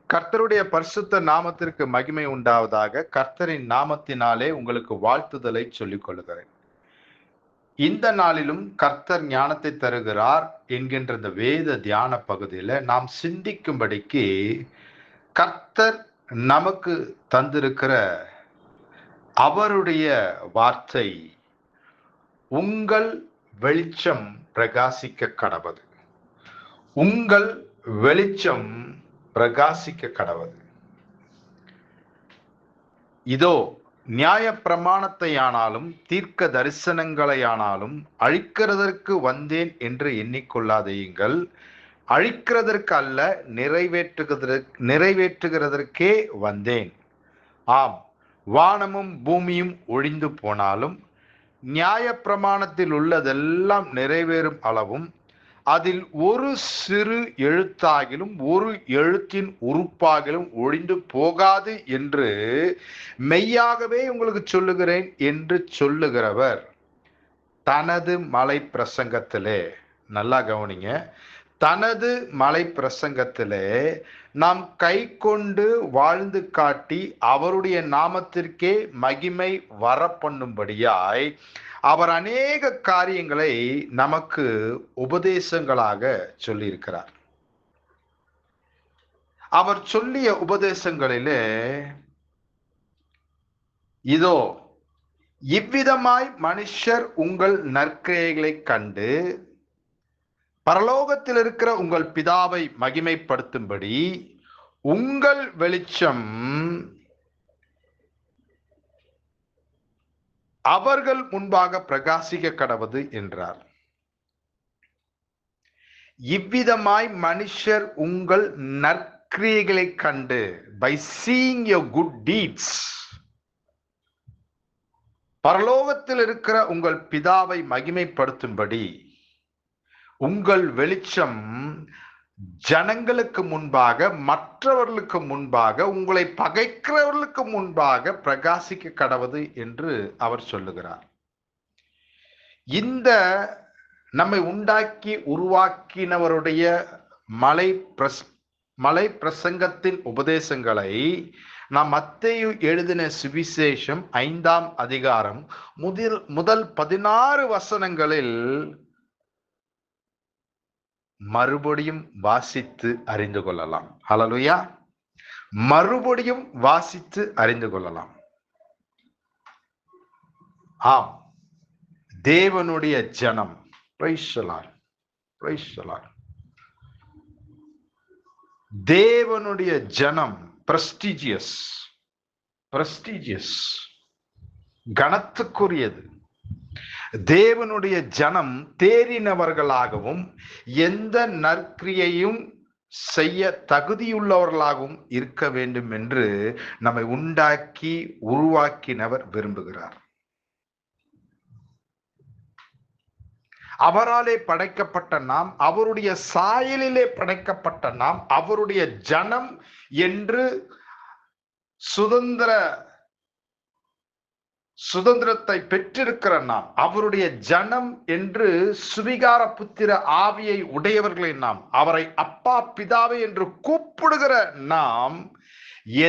கர்த்தருடைய பரிசுத்த நாமத்திற்கு மகிமை உண்டாவதாக. கர்த்தரின் நாமத்தினாலே உங்களுக்கு வாழ்த்துதலை சொல்லிக் கொள்கிறேன். இந்த நாளிலும் கர்த்தர் ஞானத்தை தருகிறார் என்கின்ற இந்த வேத தியான பகுதியில நாம் சிந்திக்கும்படிக்கு கர்த்தர் நமக்கு தந்திருக்கிற அவருடைய வார்த்தை, உங்கள் வெளிச்சம் பிரகாசிக்க கடவது. உங்கள் வெளிச்சம் பிரகாசிக்க கடவது. இதோ நியாய பிரமாணத்தையானாலும் தீர்க்க தரிசனங்களையானாலும் அழிக்கிறதற்கு வந்தேன் என்று எண்ணிக்கொள்ளாதீங்கள். அழிக்கிறதற்கு அல்ல, நிறைவேற்றுகிறதற்கே வந்தேன். ஆம், வானமும் பூமியும் ஒழிந்து போனாலும் நியாய பிரமாணத்தில் உள்ளதெல்லாம் நிறைவேறும் அளவும் அதில் ஒரு சிறு எழுத்தாகிலும் ஒரு எழுத்தின் உறுப்பாகிலும் ஒழிந்து போகாது என்று மெய்யாகவே உங்களுக்கு சொல்லுகிறேன் என்று சொல்லுகிறவர் தனது மலை பிரசங்கத்திலே, நல்லா கவனிங்க, தனது மலை பிரசங்கத்திலே நாம் கை கொண்டு வாழ்ந்து காட்டி அவருடைய நாமத்திற்கே மகிமை வரப்பண்ணும்படியாய் அவர் அநேக காரியங்களை நமக்கு உபதேசங்களாக சொல்லியிருக்கிறார். அவர் சொல்லிய உபதேசங்களிலே இதோ இவ்விதமாய் மனுஷர் உங்கள் நற்கிரியைகளை கண்டு பரலோகத்தில் இருக்கிற உங்கள் பிதாவை மகிமைப்படுத்தும்படி உங்கள் வெளிச்சம் அவர்கள் முன்பாக பிரகாசிக்க கடவது என்றார். இவ்விதமாய் மனுஷர் உங்கள் நற்கிரியைகளை கண்டு, by seeing your good deeds, பரலோகத்தில் இருக்கிற உங்கள் பிதாவை மகிமைப்படுத்தும்படி உங்கள் வெளிச்சம் ஜனங்களுக்கு முன்பாக, மற்றவர்களுக்கு முன்பாக, உங்களை பகைக்கிறவர்களுக்கு முன்பாக பிரகாசிக்க கடவது என்று அவர் சொல்லுகிறார். இந்த நம்மை உண்டாக்கி உருவாக்கினவருடைய மலை பிரசங்கத்தின் உபதேசங்களை நாம் மத்தேயு எழுதின சுவிசேஷம் 5ஆம் அதிகாரம் முதல் 16 வசனங்களில் மறுபடியும் வாசித்து அறிந்து கொள்ளலாம். ஹல்லேலூயா. மறுபடியும் வாசித்து அறிந்து கொள்ளலாம். ஆம், தேவனுடைய ஜனம், price the Lord, praise the Lord, தேவனுடைய ஜனம் பிரஸ்டிஜியஸ், கனத்துக்குரியது. தேவனுடைய ஜனம் தேறினவர்களாகவும் எந்த நற்கிரியையும் செய்ய தகுதியுள்ளவர்களாகவும் இருக்க வேண்டும் என்று நம்மை உண்டாக்கி உருவாக்கினவர் விரும்புகிறார். அவராலே படைக்கப்பட்ட நாம், அவருடைய சாயலிலே படைக்கப்பட்ட நாம், அவருடைய ஜனம் என்று சுதந்திரத்தை பெற்றிருக்கிற நாம், அவருடைய ஜனம் என்று சுவிகார புத்திர ஆவியை உடையவர்களை நாம், அவரை அப்பா பிதாவே என்று கூப்பிடுகிற நாம்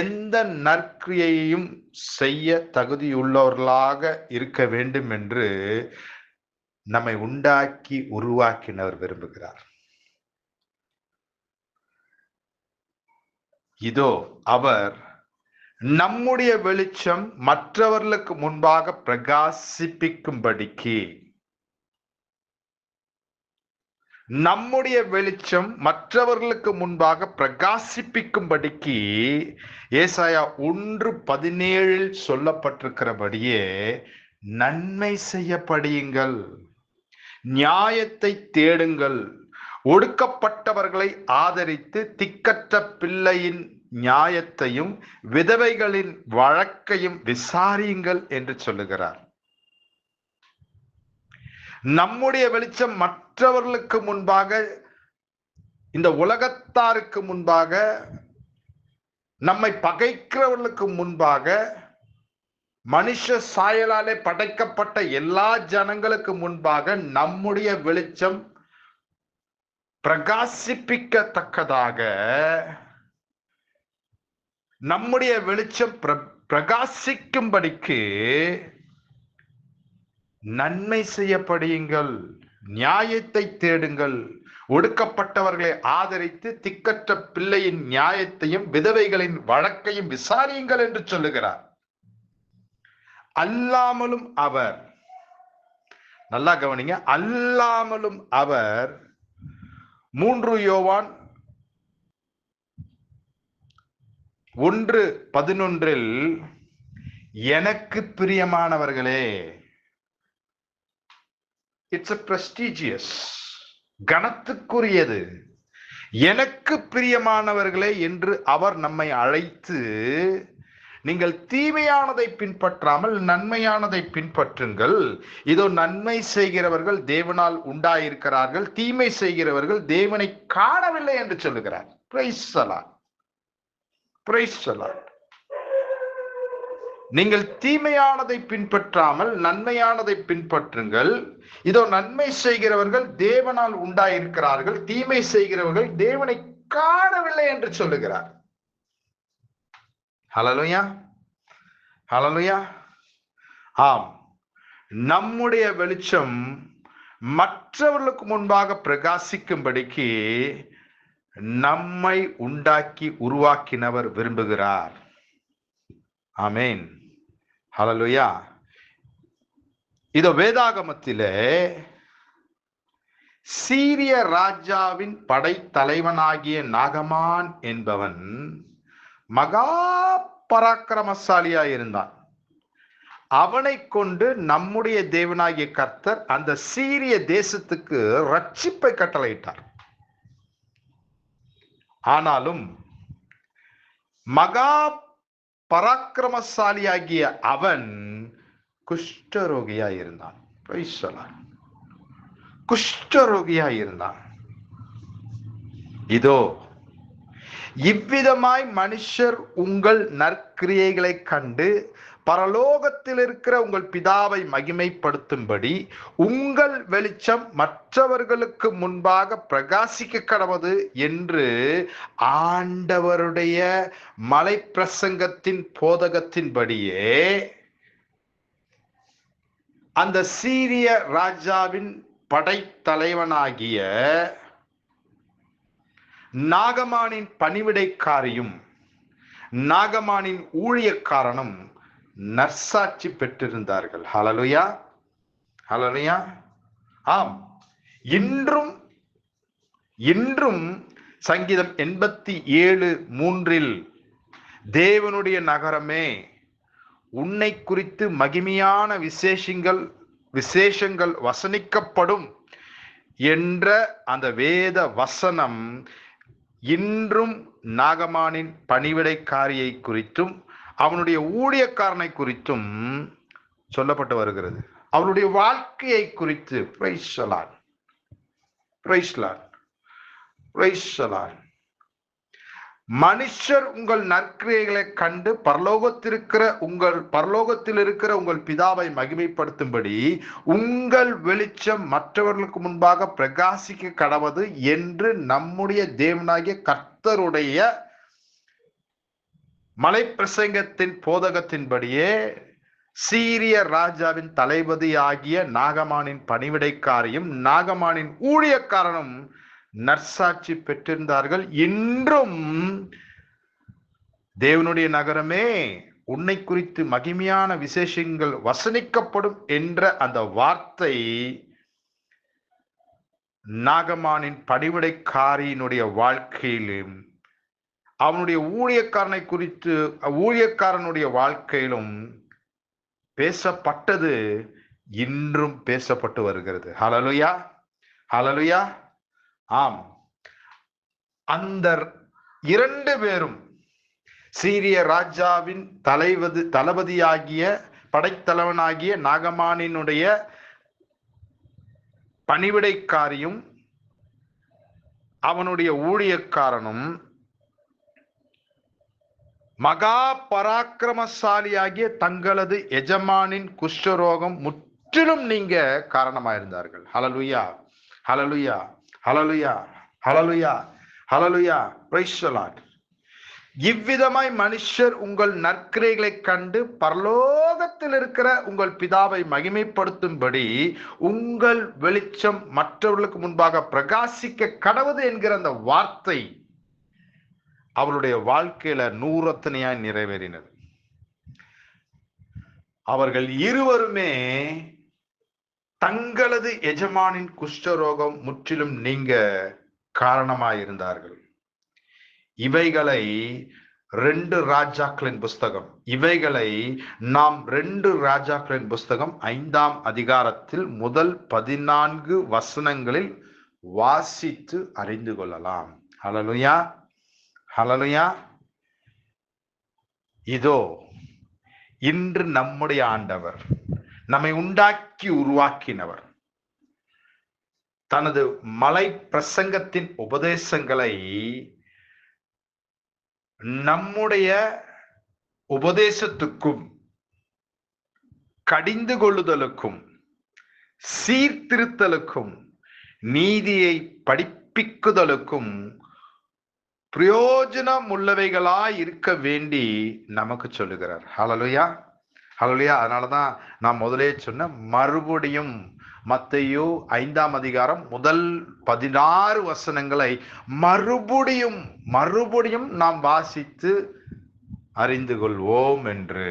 எந்த நற்கிரியையும் செய்ய தகுதியுள்ளவர்களாக இருக்க வேண்டும் என்று நம்மை உண்டாக்கி உருவாக்கினவர் விரும்புகிறார். இதோ அவர் நம்முடைய வெளிச்சம் மற்றவர்களுக்கு முன்பாக பிரகாசிப்பிக்கும்படிக்கு, நம்முடைய வெளிச்சம் மற்றவர்களுக்கு முன்பாக பிரகாசிப்பிக்கும்படிக்கு ஏசாயா 1:17 சொல்லப்பட்டிருக்கிறபடியே நன்மை செய்யப்படியுங்கள், நியாயத்தை தேடுங்கள், ஒடுக்கப்பட்டவர்களை ஆதரித்து திக்கற்ற பிள்ளையின் நியாயத்தையும் விதவைகளின் வழக்கையும் விசாரியுங்கள் என்று சொல்லுகிறார். நம்முடைய வெளிச்சம் மற்றவர்களுக்கு முன்பாக, இந்த உலகத்தாருக்கு முன்பாக, நம்மை பகைக்கிறவர்களுக்கு முன்பாக, மனுஷ சாயலாலே படைக்கப்பட்ட எல்லா ஜனங்களுக்கு முன்பாக நம்முடைய வெளிச்சம் பிரகாசிப்பிக்கத்தக்கதாக நம்முடைய வெளிச்சம் பிரகாசிக்கும்படிக்கு நன்மை செய்யப்படுங்கள், நியாயத்தை தேடுங்கள், ஒடுக்கப்பட்டவர்களை ஆதரித்து திக்கற்ற பிள்ளையின் நியாயத்தையும் விதவைகளின் வழக்கையும் விசாரியுங்கள் என்று சொல்லுகிறார். அல்லாமலும் அவர், நல்லா கவனிங்க, அல்லாமலும் அவர் 3 யோவான் 1:11 எனக்கு பிரியமானவர்களே, இட்ஸ் a prestigious, கனத்துக்குரியது, எனக்கு பிரியமானவர்களே என்று அவர் நம்மை அழைத்து, நீங்கள் தீமையானதை பின்பற்றாமல் நன்மையானதை பின்பற்றுங்கள். இதோ நன்மை செய்கிறவர்கள் தேவனால் உண்டாயிருக்கிறார்கள், தீமை செய்கிறவர்கள் தேவனை காணவில்லை என்று சொல்லுகிறார். Price the Lord, praise the Lord. நீங்கள் தீமையானதை பின்பற்றாமல் நன்மையானதை பின்பற்றுங்கள். இதோ நன்மை செய்கிறவர்கள் தேவனால் உண்டாயிருக்கிறார்கள், தீமை செய்கிறவர்கள் தேவனை காணவில்லை என்று சொல்லுகிறார். ஹல்லேலூயா, ஹல்லேலூயா. ஆம், நம்முடைய வெளிச்சம் மற்றவர்களுக்கு முன்பாக பிரகாசிக்கும்படிக்கு நம்மை உண்டாக்கி உருவாக்கினவர் விரும்புகிறார். ஆமென், ஹல்லேலூயா. இதோ வேதாகமத்திலே சீரிய ராஜாவின் படைத்தலைவனாகிய நாகமான் என்பவன் மகா பராக்கிரமசாலியாய் இருந்தான். அவனை கொண்டு நம்முடைய தேவனாகிய கர்த்தர் அந்த சீரிய தேசத்துக்கு ரட்சிப்பை கட்டளையிட்டார். ஆனாலும் மகா பராக்கிரமசாலியாகிய அவன் குஷ்டரோகியாய் இருந்தான். குஷ்டரோகியாய் இருந்தான். இதோ இவ்விதமாய் மனுஷர் உங்கள் நற்கிரியைகளை கண்டு பரலோகத்தில் இருக்கிற உங்கள் பிதாவை மகிமைப்படுத்தும்படி உங்கள் வெளிச்சம் மற்றவர்களுக்கு முன்பாக பிரகாசிக்க கடவது என்று ஆண்டவருடைய மலை பிரசங்கத்தின் போதகத்தின்படியே அந்த சீரிய ராஜாவின் படைத்தலைவனாகிய நாகமானின் பணிவிடைக்காரியும் நாகமானின் ஊழியக்காரனும் நற்சாட்சி பெற்றிருந்தார்கள். ஹல்லேலூயா, ஹல்லேலூயா. ஆம், இன்றும் சங்கீதம் 87:3 தேவனுடைய நகரமே, உன்னை குறித்து மகிமையான விசேஷங்கள் வசனிக்கப்படும் என்ற அந்த வேத வசனம் இன்றும் நாகமானின் பணிவிடைக்காரியை குறித்தும் அவனுடைய ஊழியக்காரனை குறித்தும் சொல்லப்பட்டு வருகிறது. அவனுடைய வாழ்க்கையை குறித்து. Price the Lord, praise the Lord, praise the Lord. மனுஷர் உங்கள் நற்கிரியைகளை கண்டு பரலோகத்தில் இருக்கிற உங்கள் பிதாவை மகிமைப்படுத்தும்படி உங்கள் வெளிச்சம் மற்றவர்களுக்கு முன்பாக பிரகாசிக்க கடவது என்று நம்முடைய தேவனாகிய கர்த்தருடைய மலை பிரசங்கத்தின் போதகத்தின்படியே சீரிய ராஜாவின் தளபதியாகிய நாகமானின் பணிவிடைக்காரியும் நாகமானின் ஊழியக்காரனும் நற்சாட்சி பெற்றிருந்தார்கள். இன்றும் தேவனுடைய நகரமே, உன்னை குறித்து மகிமையான விசேஷங்கள் வசனிக்கப்படும் என்ற அந்த வார்த்தை நாகமானின் பணிவிடைக்காரியினுடைய வாழ்க்கையிலும் அவனுடைய ஊழியக்காரனுடைய வாழ்க்கையிலும் பேசப்பட்டது, இன்றும் பேசப்பட்டு வருகிறது. ஹல்லேலூயா, ஹல்லேலூயா. ஆம், அந்த 2 பேரும் சீரிய ராஜாவின் தளபதியாகிய படைத்தலைவனாகிய நாகமானினுடைய பணிவிடைக்காரியும் அவனுடைய ஊழியக்காரனும் மகா பராக்கிரமசாலியாகிய தங்களது எஜமானின் குஷ்டரோகம் முற்றிலும் நீங்க காரணமாயிருந்தார்கள். ஹல்லேலூயா, ஹல்லேலூயா, ஹல்லேலூயா, ஹல்லேலூயா, ஹல்லேலூயா. Praise the Lord. இவ்விதமாய் மனுஷர் உங்கள் நற்கிரைகளை கண்டு பரலோகத்தில் இருக்கிற உங்கள் பிதாவை மகிமைப்படுத்தும்படி உங்கள் வெளிச்சம் மற்றவர்களுக்கு முன்பாக பிரகாசிக்க கடவுது என்கிற அந்த வார்த்தை அவருடைய வாழ்க்கையில நூறத்தனையாய் நிறைவேறினது. அவர்கள் இருவருமே தங்களது எஜமானின் குஷ்டரோகம் முற்றிலும் நீங்க காரணமாயிருந்தார்கள். இவைகளை 2 ராஜாக்களின் புஸ்தகம், இவைகளை நாம் 2 ராஜாக்களின் புஸ்தகம் 5ஆம் அதிகாரத்தில் முதல் 14 வசனங்களில் வாசித்து அறிந்து கொள்ளலாம். ஹல்லேலூயா, ஹல்லேலூயா. இதோ இன்று நம்முடைய ஆண்டவர், நம்மை உண்டாக்கி உருவாக்கினவர், தனது மலை பிரசங்கத்தின் உபதேசங்களை நம்முடைய உபதேசத்துக்கும் கடிந்து கொள்ளுதலுக்கும் சீர்திருத்தலுக்கும் நீதியை படிப்பிக்குதலுக்கும் பிரயோஜனம் உள்ளவைகளாய் இருக்க வேண்டி நமக்கு சொல்லுகிறார். ஹல்லேலூயா, ஹல்லேலூயா. அதனாலதான் நான் முதலே சொன்ன மறுபடியும் மத்தேயு 5ஆம் அதிகாரம் முதல் 16 வசனங்களை மறுபடியும் நாம் வாசித்து அறிந்து கொள்வோம் என்று.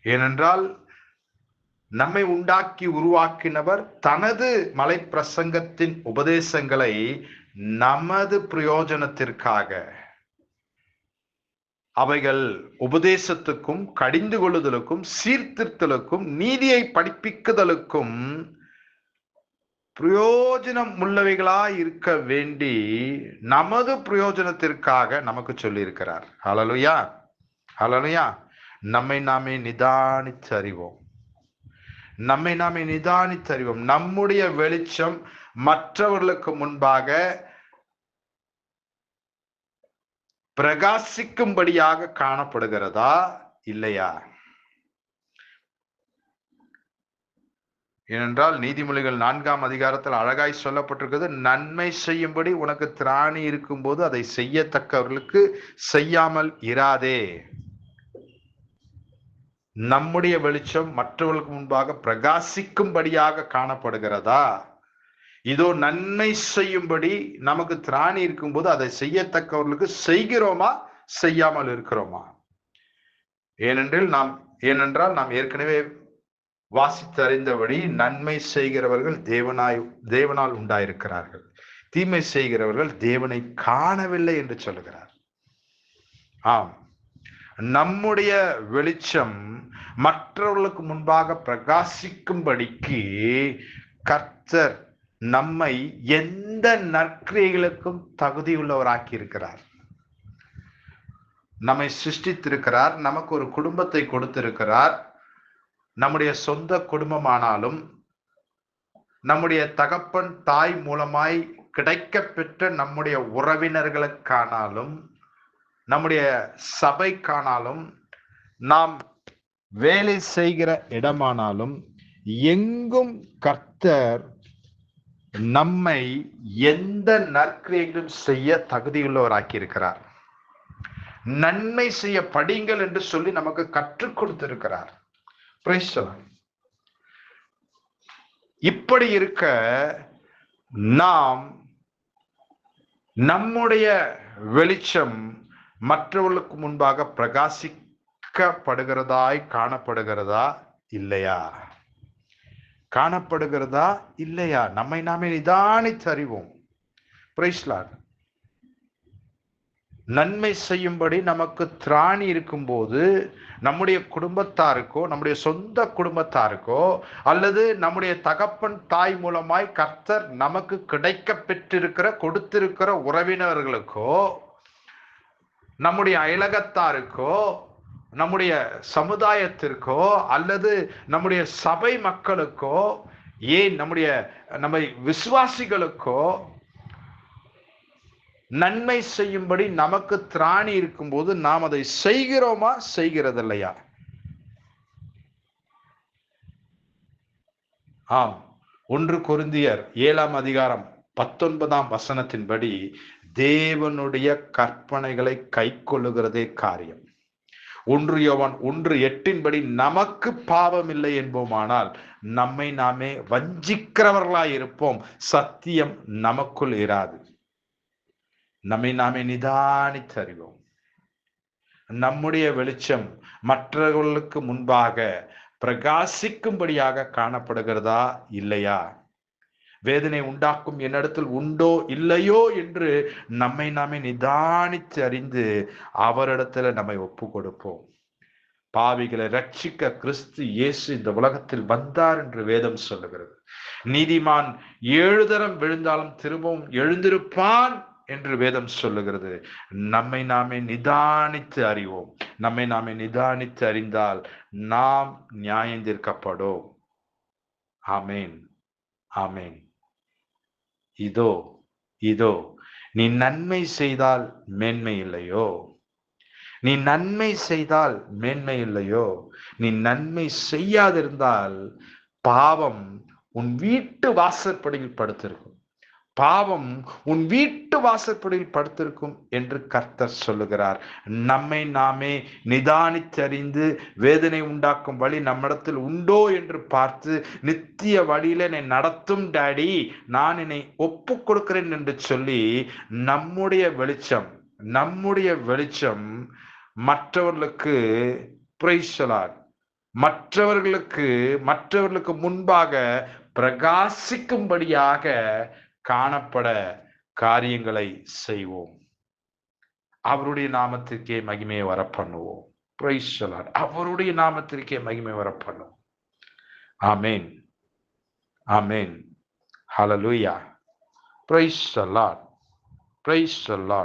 ஏனென்றால் நம்மை உண்டாக்கி உருவாக்கினவர் தனது மலை பிரசங்கத்தின் உபதேசங்களை நமது பிரயோஜனத்திற்காக, அவைகள் உபதேசத்துக்கும் கடிந்து கொள்ளுதலுக்கும் சீர்திருத்தலுக்கும் நீதியை படிப்பிக்குதலுக்கும் பிரயோஜனம் உள்ளவைகளாய் இருக்க வேண்டி நமது பிரயோஜனத்திற்காக நமக்கு சொல்லி இருக்கிறார். ஹல்லேலூயா, ஹல்லேலூயா. நம்மை நாமே நிதானித்து அறிவோம், நம்மை நாமே நிதானித்து அறிவோம். நம்முடைய வெளிச்சம் மற்றவர்களுக்கு முன்பாக பிரகாசிக்கும்படியாக காணப்படுகிறதா இல்லையா? ஏனென்றால் நீதிமொழிகள் 4ஆம் அதிகாரத்தில் அழகாய் சொல்லப்பட்டிருக்கிறது, நன்மை செய்யும்படி உனக்கு திராணி இருக்கும் போது அதை செய்யத்தக்கவர்களுக்கு செய்யாமல் இராதே. நம்முடைய வெளிச்சம் மற்றவர்களுக்கு முன்பாக பிரகாசிக்கும்படியாக காணப்படுகிறதா? இதோ நன்மை செய்யும்படி நமக்கு திராணி இருக்கும்போது அதை செய்யத்தக்கவர்களுக்கு செய்கிறோமா செய்யாமல் இருக்கிறோமா? ஏனென்றால் நாம் ஏற்கனவே வாசித்து அறிந்தபடி நன்மை செய்கிறவர்கள் தேவனால் உண்டாயிருக்கிறார்கள், தீமை செய்கிறவர்கள் தேவனை காணவில்லை என்று சொல்லுகிறார். ஆம், நம்முடைய வெளிச்சம் மற்றவர்களுக்கு முன்பாக பிரகாசிக்கும்படிக்கு கர்த்தர் நம்மை எந்த நற்கிரியைகளுக்கும் தகுதியுள்ளவராக்கி இருக்கிறார். நம்மை சிருஷ்டித்திருக்கிறார், நமக்கு ஒரு குடும்பத்தை கொடுத்திருக்கிறார். நம்முடைய சொந்த குடும்பமானாலும், நம்முடைய தகப்பன் தாய் மூலமாய் கிடைக்கப்பெற்ற நம்முடைய உறவினர்களுக்கானாலும், நம்முடைய சபைக்கானாலும், நாம் வேலை செய்கிற இடமானாலும், எங்கும் கர்த்தர் நம்மை எந்த நற்கிரியைகளும் செய்ய தகுதியுள்ளவராக்கி இருக்கிறார். நன்மை செய்ய படிங்கள் என்று சொல்லி நமக்கு கற்றுக் கொடுத்திருக்கிறார். Price the Lord. இப்படி இருக்க நாம் நம்முடைய வெளிச்சம் மற்றவர்களுக்கு முன்பாக பிரகாசிக்கப்படுகிறதாய் காணப்படுகிறதா இல்லையா? காணப்படுகிறதா இல்லையா? நம்மை நாமே நிதானித்து அறிவோம். Price the Lord. நன்மை செய்யும்படி நமக்கு திராணி இருக்கும்போது நம்முடைய குடும்பத்தாருக்கோ, நம்முடைய சொந்த குடும்பத்தாருக்கோ, அல்லது நம்முடைய தகப்பன் தாய் மூலமாய் கர்த்தர் நமக்கு கிடைக்க பெற்றிருக்கிற கொடுத்திருக்கிற உறவினர்களுக்கோ, நம்முடைய அயலகத்தாருக்கோ, நம்முடைய சமுதாயத்திற்கோ, அல்லது நம்முடைய சபை மக்களுக்கோ, ஏன் நம்ம விசுவாசிகளுக்கோ நன்மை செய்யும்படி நமக்கு திராணி இருக்கும்போது நாம் அதை செய்கிறோமா செய்கிறதில்லையா? ஆம், 1 கொரிந்தியர் 7ஆம் அதிகாரம் 19ஆம் வசனத்தின்படி தேவனுடைய கற்பனைகளை கைக்கொள்ளுகிறதே காரியம். 1 யோவான் 1:8 நமக்கு பாவம் இல்லை என்போமானால் நம்மை நாமே வஞ்சிக்கிறவர்களாய் இருப்போம், சத்தியம் நமக்குள் இராது. நம்மை நாமே நிதானித்து அறிவோம். நம்முடைய வெளிச்சம் மற்றவர்களுக்கு முன்பாக பிரகாசிக்கும்படியாக காணப்படுகிறதா இல்லையா? வேதனை உண்டாக்கும் என்னிடத்தில் உண்டோ இல்லையோ என்று நம்மை நாமே நிதானித்து அறிந்து அவரிடத்துல நம்மை ஒப்பு கொடுப்போம். பாவிகளை ரட்சிக்க கிறிஸ்து இயேசு இந்த உலகத்தில் வந்தார் என்று வேதம் சொல்லுகிறது. நீதிமான் 7 தரம் விழுந்தாலும் திரும்பவும் எழுந்திருப்பான் என்று வேதம் சொல்லுகிறது. நம்மை நாமே நிதானித்து அறிவோம். நம்மை நாமே நிதானித்து அறிந்தால் நாம் நியாயம் தீர்க்கப்படும். ஆமேன், ஆமேன். இதோ இதோ நீ நன்மை செய்தால் மேன்மை இல்லையோ? நீ நன்மை செய்தால் மேன்மை இல்லையோ? நீ நன்மை செய்யாதிருந்தால் பாவம் உன் வீட்டு வாசற்படியில் படுத்திருக்கும். பாவம் உன் வீட்டு வாசற்படியில் படுத்திருக்கும் என்று கர்த்தர் சொல்லுகிறார். நம்மை நாமே நிதானித்தறிந்து வேதனை உண்டாக்கும் வழி நம்மிடத்தில் உண்டோ என்று பார்த்து நித்திய வழியில என்னை நடத்தும் டாடி, நான் என்னை ஒப்பு கொடுக்கிறேன் என்று சொல்லி நம்முடைய வெளிச்சம் மற்றவர்களுக்கு மற்றவர்களுக்கு முன்பாக பிரகாசிக்கும்படியாக காணப்பட காரியங்களை செய்வோம். அவருடைய நாமத்திற்கே மகிமையை வர பண்ணுவோம். Praise the Lord. அவருடைய நாமத்திற்கே மகிமை வர பண்ணுவோம். Amen, amen, hallelujah. Praise the Lord, praise the Lord.